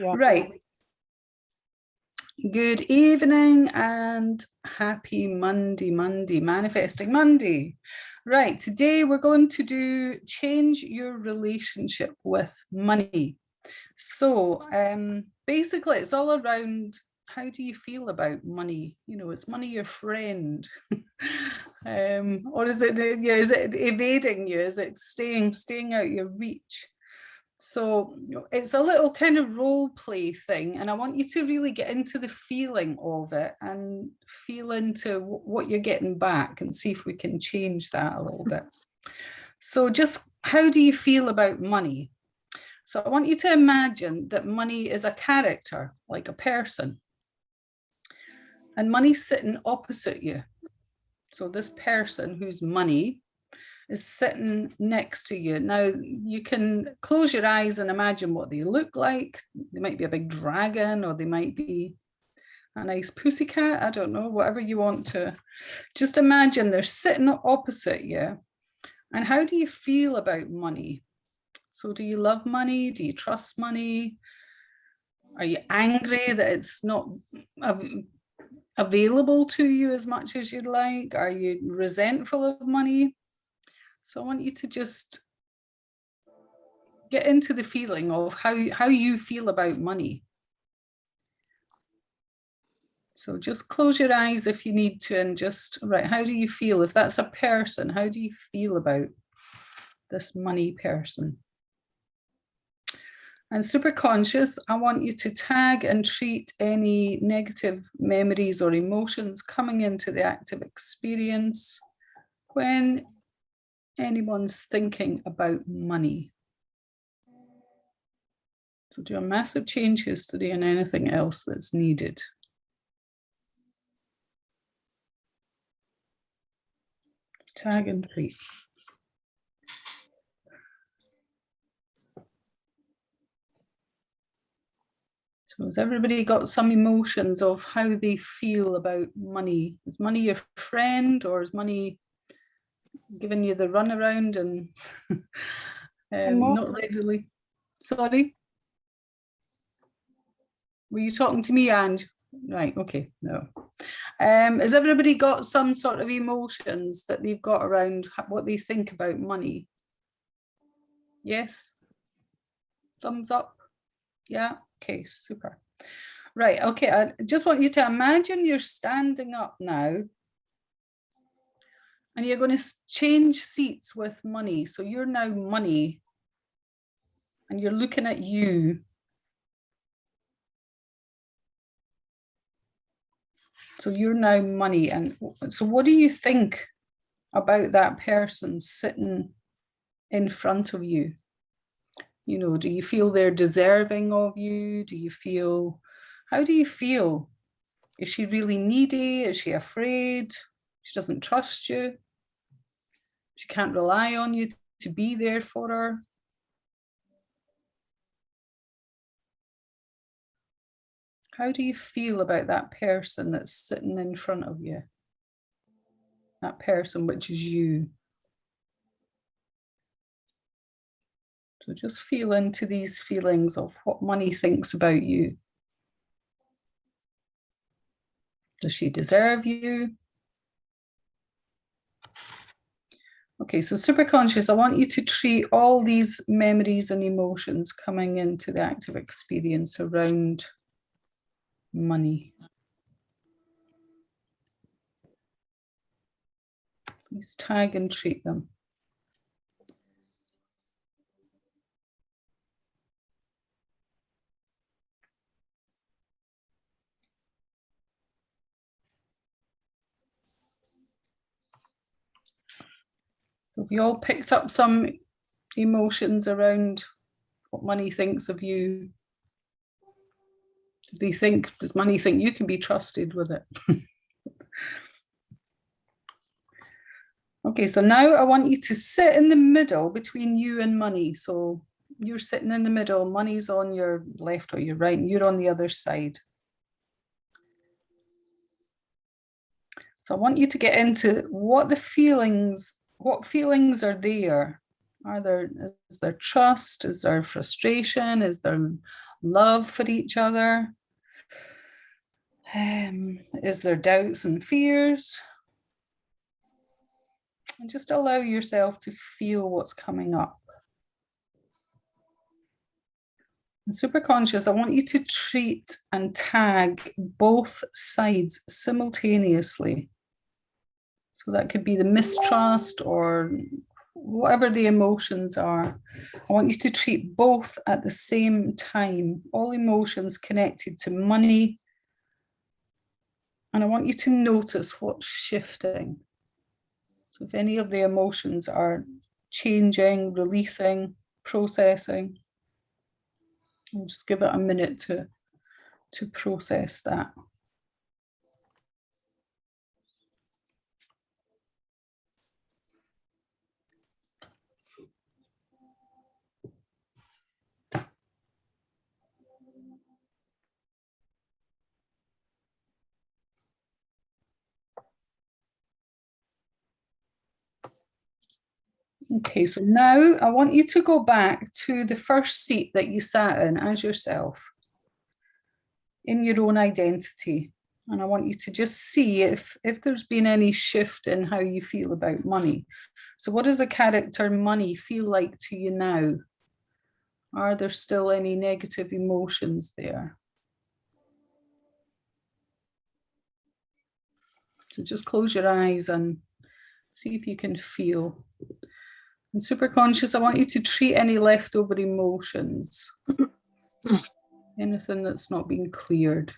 Yeah. Right. Good evening and happy Monday, Manifesting Monday. Right, today we're going to do change your relationship with money. So basically it's all around how do you feel about money? You know, is money your friend? Or is it evading you? Is it staying out your reach? So it's a little kind of role play thing, and I want you to really get into the feeling of it and feel into what you're getting back and see if we can change that a little bit. So just how do you feel about money? So I want you to imagine that money is a character, like a person, and money's sitting opposite you. So this person who's money is sitting next to you. Now, you can close your eyes and imagine what they look like. They might be a big dragon, or they might be a nice pussycat. I don't know, whatever you want to. Just imagine they're sitting opposite you. And how do you feel about money? So do you love money? Do you trust money? Are you angry that it's not available to you as much as you'd like? Are you resentful of money? So I want you to just get into the feeling of how you feel about money. So just close your eyes if you need to, and just, right, how do you feel? If that's a person, how do you feel about this money person? And super conscious, I want you to tag and treat any negative memories or emotions coming into the active experience when anyone's thinking about money. So do a massive change history and anything else that's needed. Tag and treat. So has everybody got some emotions of how they feel about money? Is money your friend, or is money giving you the runaround and not readily? Sorry? Were you talking to me, Ange? Right, okay, no. Has everybody got some sort of emotions that they've got around what they think about money? Yes? Thumbs up? Yeah, okay, super. Right, okay, I just want you to imagine you're standing up now and you're going to change seats with money. So you're now money and you're looking at you. So you're now money. And so what do you think about that person sitting in front of you? You know, do you feel they're deserving of you? Do you feel, how do you feel? Is she really needy? Is she afraid? She doesn't trust you? She can't rely on you to be there for her? How do you feel about that person that's sitting in front of you? That person which is you. So just feel into these feelings of what money thinks about you. Does she deserve you? Okay, so super conscious, I want you to treat all these memories and emotions coming into the active experience around money. Please tag and treat them. Have you all picked up some emotions around what money thinks of you? Does money think you can be trusted with it? Okay, so now I want you to sit in the middle between you and money. So you're sitting in the middle, money's on your left or your right, and you're on the other side. So I want you to get into what feelings are there? Is there trust? Is there frustration? Is there love for each other? Is there doubts and fears? And just allow yourself to feel what's coming up. And super conscious, I want you to treat and tag both sides simultaneously. So that could be the mistrust or whatever the emotions are. I want you to treat both at the same time, all emotions connected to money. And I want you to notice what's shifting. So if any of the emotions are changing, releasing, processing, and just give it a minute to process that. Okay, so now I want you to go back to the first seat that you sat in as yourself, in your own identity. And I want you to just see if there's been any shift in how you feel about money. So what does the character money feel like to you now? Are there still any negative emotions there? So just close your eyes and see if you can feel. And super conscious, I want you to treat any leftover emotions, anything that's not been cleared.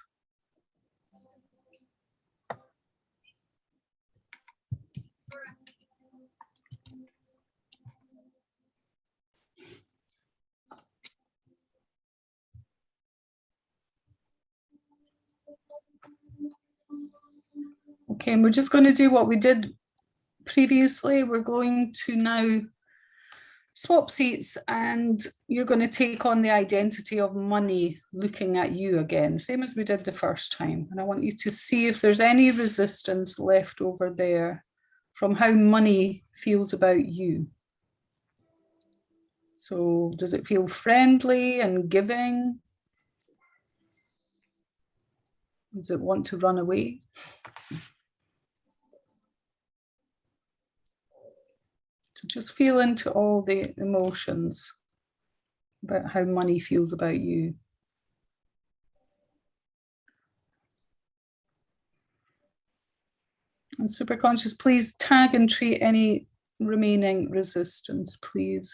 Okay, and we're just going to do what we did previously. We're going to now swap seats and you're going to take on the identity of money looking at you again, same as we did the first time. And I want you to see if there's any resistance left over there from how money feels about you. So does it feel friendly and giving? Does it want to run away? So just feel into all the emotions about how money feels about you. And super conscious, please tag and treat any remaining resistance, please.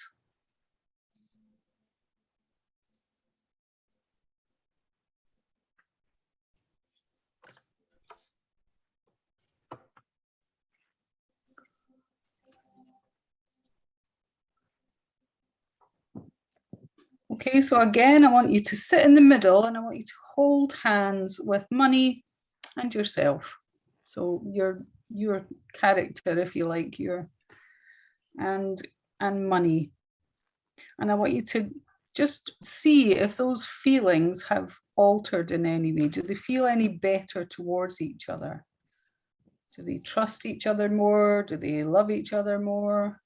Okay, so again, I want you to sit in the middle and I want you to hold hands with money and yourself. So your character, if you like, and money. And I want you to just see if those feelings have altered in any way. Do they feel any better towards each other? Do they trust each other more? Do they love each other more?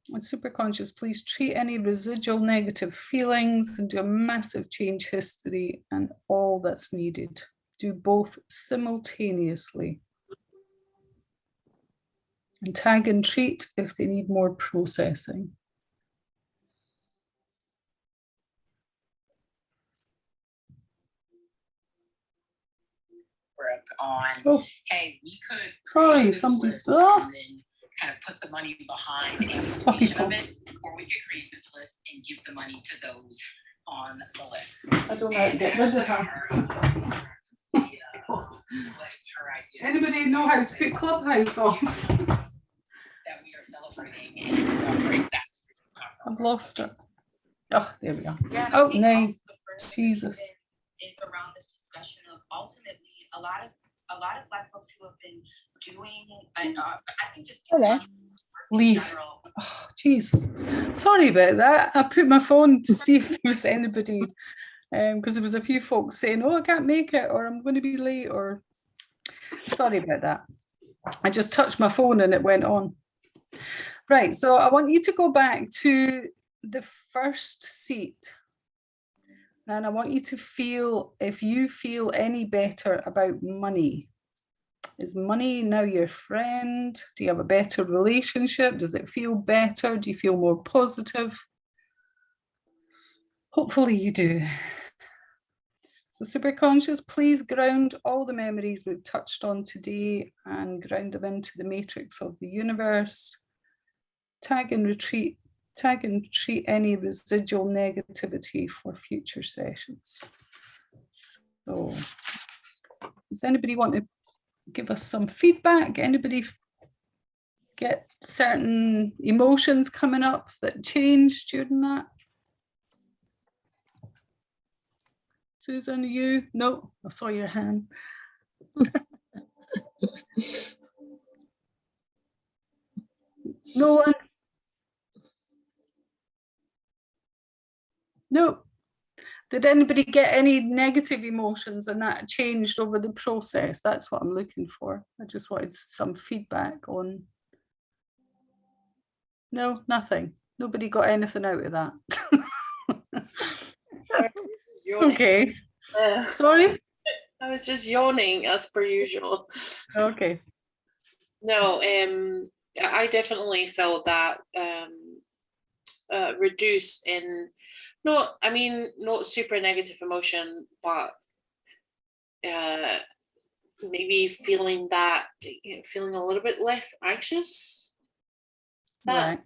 And super conscious, please treat any residual negative feelings and do a massive change history and all that's needed. Do both simultaneously. And tag and treat if they need more processing. On, hey, we could sorry, this list and then kind of put the money behind the implementation of it, or we could create this list and give the money to those on the list. I don't know how to get rid of her. Anybody know how to put Clubhouse off? That we are celebrating and for exactly. I've lost it. Oh, there we are. Yeah, oh, nice. Jesus. Is around this discussion of ultimately a lot of Black folks who have been doing, I think just leave. Oh, jeez. Sorry about that. I put my phone to see if there was anybody, because there was a few folks saying, "Oh, I can't make it," or "I'm going to be late," or sorry about that. I just touched my phone and it went on. Right. So I want you to go back to the first seat, and I want you to feel if you feel any better about money. Is money now your friend? Do you have a better relationship? Does it feel better? Do you feel more positive? Hopefully you do. So superconscious, please ground all the memories we've touched on today and ground them into the matrix of the universe. Tag and treat any residual negativity for future sessions. So does anybody want to give us some feedback? Anybody get certain emotions coming up that changed during that? Susan, you? No, I saw your hand. No one? No. Did anybody get any negative emotions and that changed over the process? That's what I'm looking for. I just wanted some feedback on. No, nothing. Nobody got anything out of that. Okay. Sorry? I was just yawning as per usual. Okay. No, I definitely felt that reduce in not super negative emotion, but maybe feeling a little bit less anxious. Right.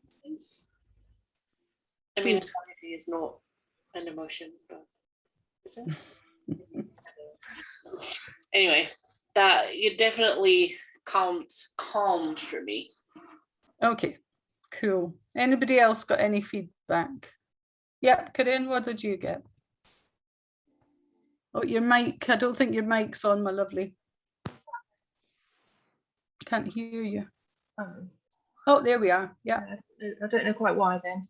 I mean, Good. anxiety is not an emotion, but is it? Anyway, that it definitely calmed for me. Okay, cool. Anybody else got any feedback? Yeah, Corinne, what did you get? Oh, your mic. I don't think your mic's on, my lovely. Can't hear you. Oh, there we are. Yeah. I don't know quite why then.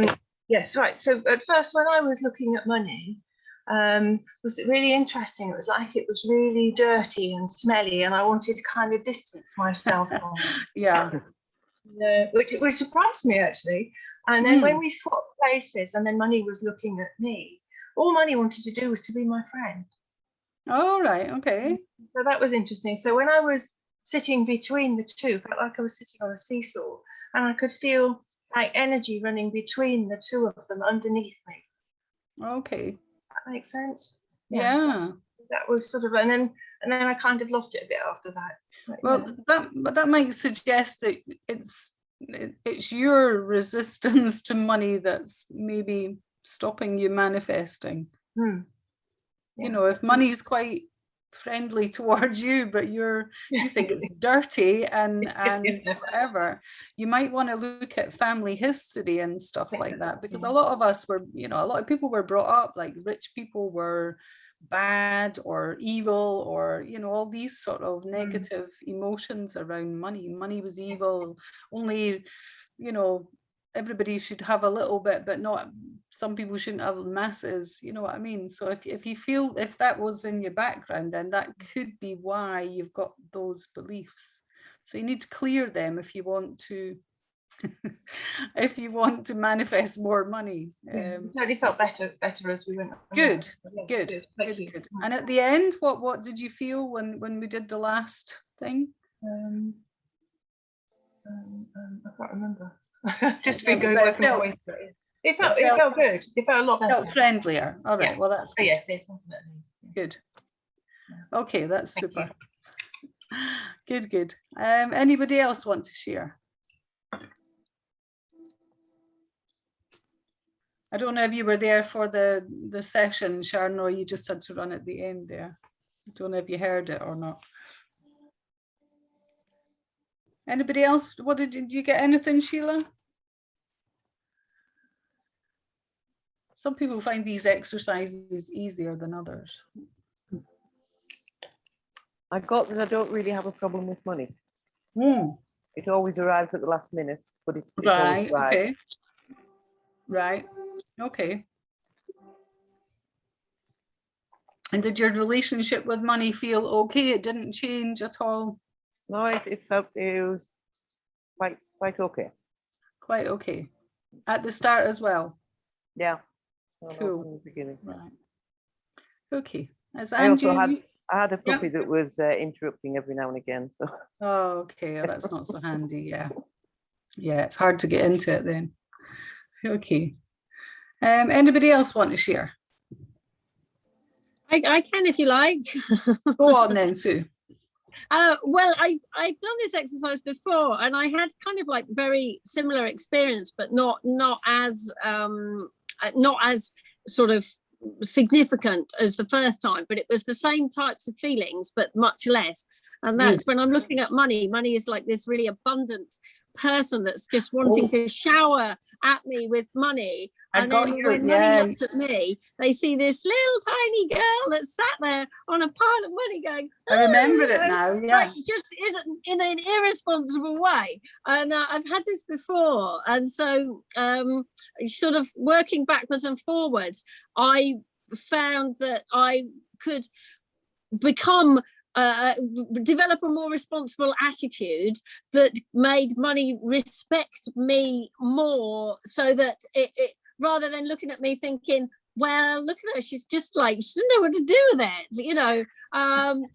Okay. Yes, right. So at first, when I was looking at money, was really interesting. It was like it was really dirty and smelly, and I wanted to kind of distance myself from it. Yeah. Which surprised me actually. And then when we swapped places, and then money was looking at me, all money wanted to do was to be my friend. All right. Okay. So that was interesting. So when I was sitting between the two, felt like I was sitting on a seesaw, and I could feel like energy running between the two of them underneath me. Okay. That makes sense. Yeah. That was sort of, and then I kind of lost it a bit after that. Well, that might suggest that it's your resistance to money that's maybe stopping you manifesting. Yeah. You know, if money's quite friendly towards you, but you think it's dirty and whatever, you might want to look at family history and stuff like that, because a lot of us were, a lot of people were brought up like rich people were bad or evil, or all these sort of negative emotions around money. Money was evil. Only everybody should have a little bit, but not, some people shouldn't have masses, you know what I mean? So if you feel, if that was in your background, then that could be why you've got those beliefs. So you need to clear them if you want to if you want to manifest more money. It certainly felt better as we went on. Good. Good. And at the end, what did you feel when we did the last thing? I can't remember. Just been But working my way through it. It felt good. It felt a lot better. Felt friendlier. All right. Yeah. Well, that's good. Yeah, definitely. Good. Okay, that's super. Good. Anybody else want to share? I don't know if you were there for the session, Sharon, or you just had to run at the end there. I don't know if you heard it or not. Anybody else? What did you get anything, Sheila? Some people find these exercises easier than others. I got that I don't really have a problem with money. Mm. It always arrives at the last minute, but it's Right, always right. okay. Right, okay. And did your relationship with money feel okay? It didn't change at all? No, it was quite okay. Quite okay. At the start as well. Yeah. No, no, Cool. from the beginning. Right. Okay. As I also Angie, I had a Yeah. puppy that was interrupting every now and again. So oh, okay, that's not so handy. Yeah. Yeah, it's hard to get into it then. Okay. Anybody else want to share? I can if you like. Go on then, Sue. Well, I've done this exercise before, and I had kind of like very similar experience, but not as sort of significant as the first time. But it was the same types of feelings, but much less. And that's when I'm looking at money. Money is like this really abundant person that's just wanting to shower at me with money. And then when money looks at me, they see this little tiny girl that's sat there on a pile of money going, I remember it now, yeah. like just isn't in an irresponsible way. And I've had this before. And so sort of working backwards and forwards, I found that I could become develop a more responsible attitude that made money respect me more, so that it rather than looking at me thinking, well, look at her, she's just like, she doesn't know what to do with it, you know.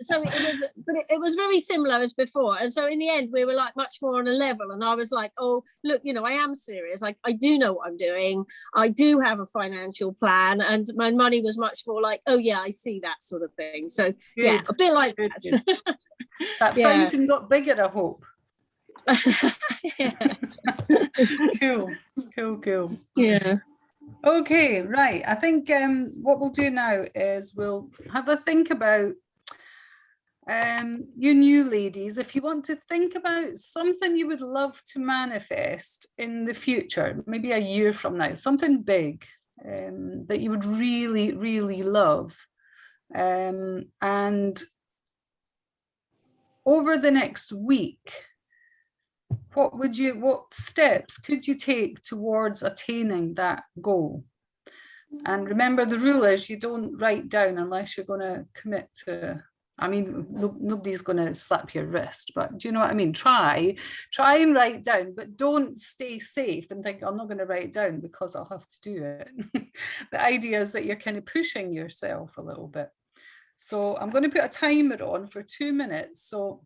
So it was very similar as before. And so in the end, we were like much more on a level. And I was like, oh, look, you know, I am serious. I do know what I'm doing. I do have a financial plan. And my money was much more like, oh yeah, I see that sort of thing. So yeah, a bit like that. That fountain got bigger, I hope. Yeah. Cool. Yeah. Okay, right. I think what we'll do now is we'll have a think about you new ladies, if you want to think about something you would love to manifest in the future, maybe a year from now, something big that you would really, really love. And over the next week, what steps could you take towards attaining that goal? And remember, the rule is you don't write down unless you're going to commit to, I mean, nobody's going to slap your wrist, but do you know what I mean? Try and write down, but don't stay safe and think, I'm not going to write it down because I'll have to do it. The idea is that you're kind of pushing yourself a little bit. So I'm going to put a timer on for 2 minutes. So,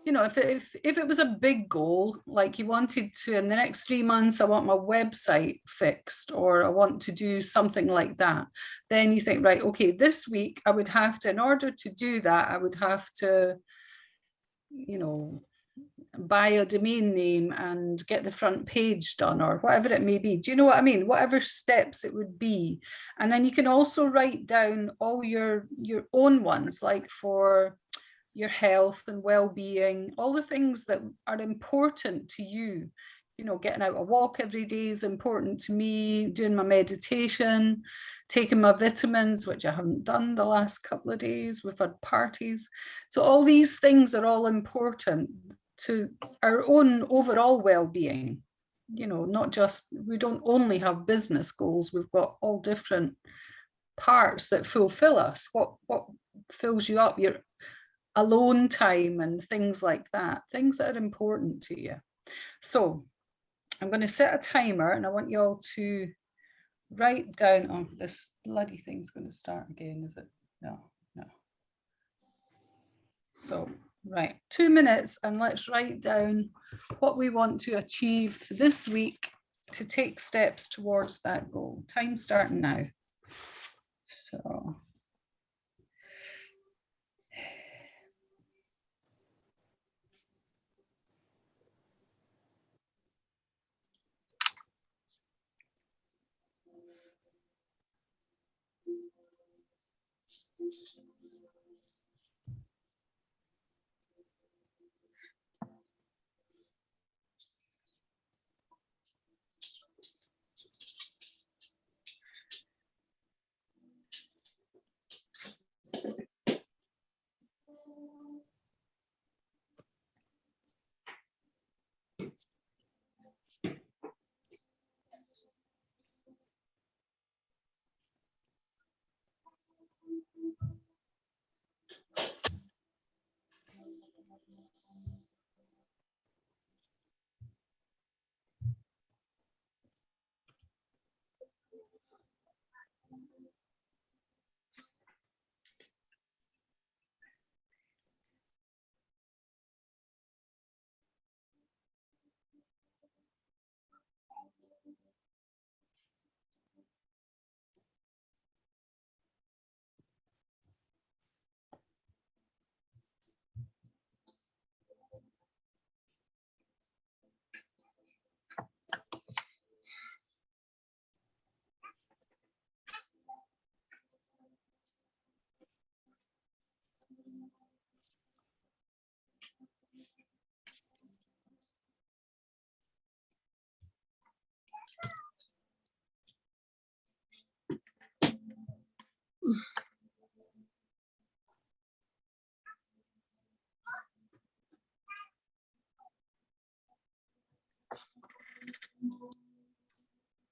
you know, if it was a big goal, like you wanted to, in the next 3 months, I want my website fixed, or I want to do something like that, then you think, right, okay, this week I would have to, in order to do that, I would have to, you know, buy a domain name and get the front page done, or whatever it may be. Do you know what I mean? Whatever steps it would be. And then you can also write down all your own ones, like for your health and well-being, all the things that are important to you. You know, getting out a walk every day is important to me, doing my meditation, taking my vitamins, which I haven't done the last couple of days. We've had parties. So all these things are all important to our own overall well-being. You know, not just, we don't only have business goals, we've got all different parts that fulfill us. What fills you up? Your alone time and things like that, things that are important to you. So I'm going to set a timer, and I want you all to write down, oh, this bloody thing's going to start again, is it? No. So, right, 2 minutes, and let's write down what we want to achieve this week to take steps towards that goal. Time starting now. So.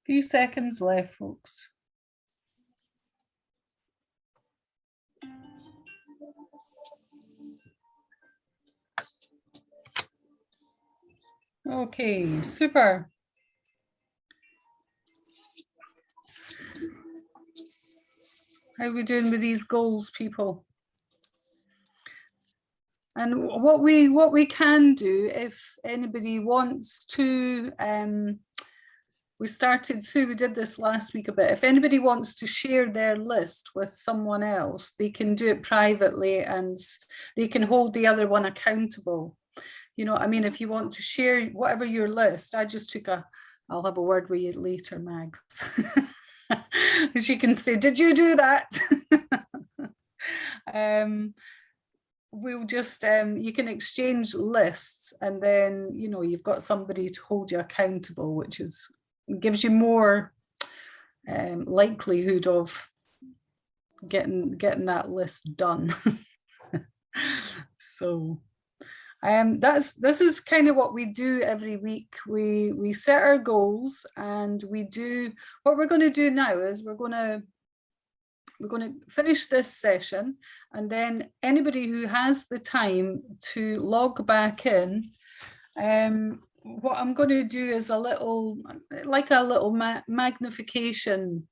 Few seconds left, folks. Okay, super. How are we doing with these goals, people? And what we can do, if anybody wants to, we did this last week a bit. If anybody wants to share their list with someone else, they can do it privately and they can hold the other one accountable. You know what I mean? If you want to share whatever your list, I'll have a word with you later, Mags. She can say, did you do that? We'll just, you can exchange lists, and then, you know, you've got somebody to hold you accountable, which gives you more likelihood of getting that list done. So this is kind of what we do every week. We set our goals, and what we're going to do now is we're going to finish this session, and then anybody who has the time to log back in, what I'm going to do is a little magnification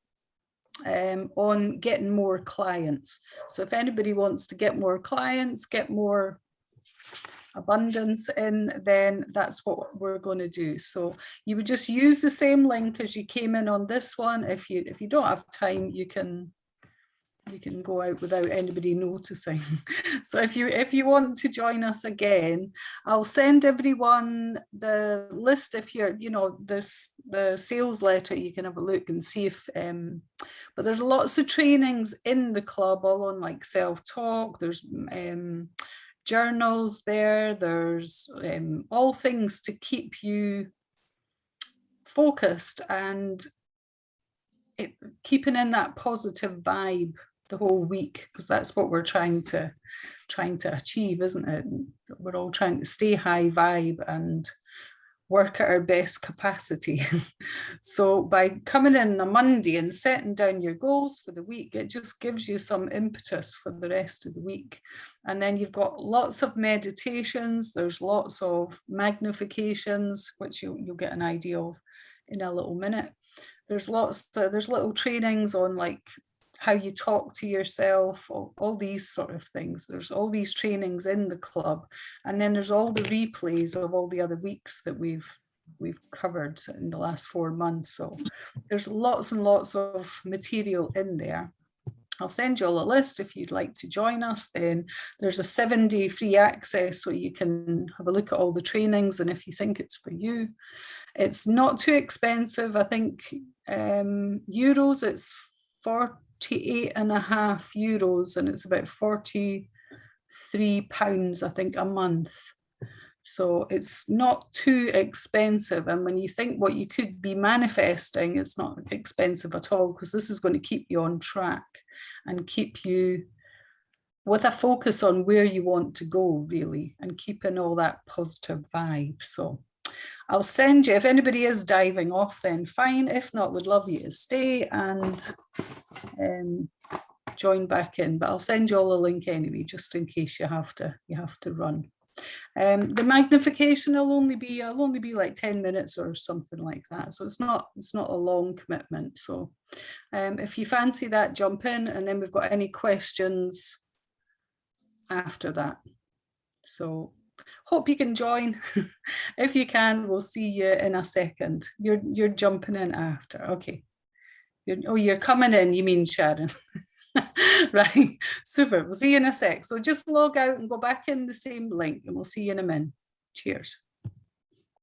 on getting more clients. So if anybody wants to get more clients, get more abundance in, then that's what we're going to do. So you would just use the same link as you came in on this one. If you don't have time, you can go out without anybody noticing. So if you want to join us again, I'll send everyone the list. If you're, you know, the sales letter, you can have a look and see if, but there's lots of trainings in the club, all on like self-talk. There's journals there. There's all things to keep you focused and keeping in that positive vibe the whole week, because that's what we're trying to achieve, isn't it? We're all trying to stay high vibe and work at our best capacity. So by coming in on a Monday and setting down your goals for the week, it just gives you some impetus for the rest of the week. And then you've got lots of meditations, there's lots of magnifications, which you'll get an idea of in a little minute. There's little trainings on like how you talk to yourself, all these sort of things. There's all these trainings in the club, and then there's all the replays of all the other weeks that we've covered in the last 4 months. So there's lots and lots of material in there. I'll send you all a list if you'd like to join us. Then there's a 7-day free access, so you can have a look at all the trainings, and if you think it's for you. It's not too expensive. I think euros, it's 48.5 euros, and it's about £43, I think, a month. So it's not too expensive. And when you think what you could be manifesting, it's not expensive at all, because this is going to keep you on track and keep you with a focus on where you want to go, really, and keeping all that positive vibe. So I'll send you, if anybody is diving off, then fine. If not, would love you to stay and join back in. But I'll send you all a link anyway, just in case you have to run. The magnification will only be like 10 minutes or something like that. So it's not a long commitment. So if you fancy that, jump in, and then we've got any questions after that. So hope you can join. If you can, we'll see you in a second. You're jumping in after. Okay. You're coming in, you mean, Sharon? Right, super. We'll see you in a sec. So just log out and go back in the same link, and we'll see you in a minute. Cheers.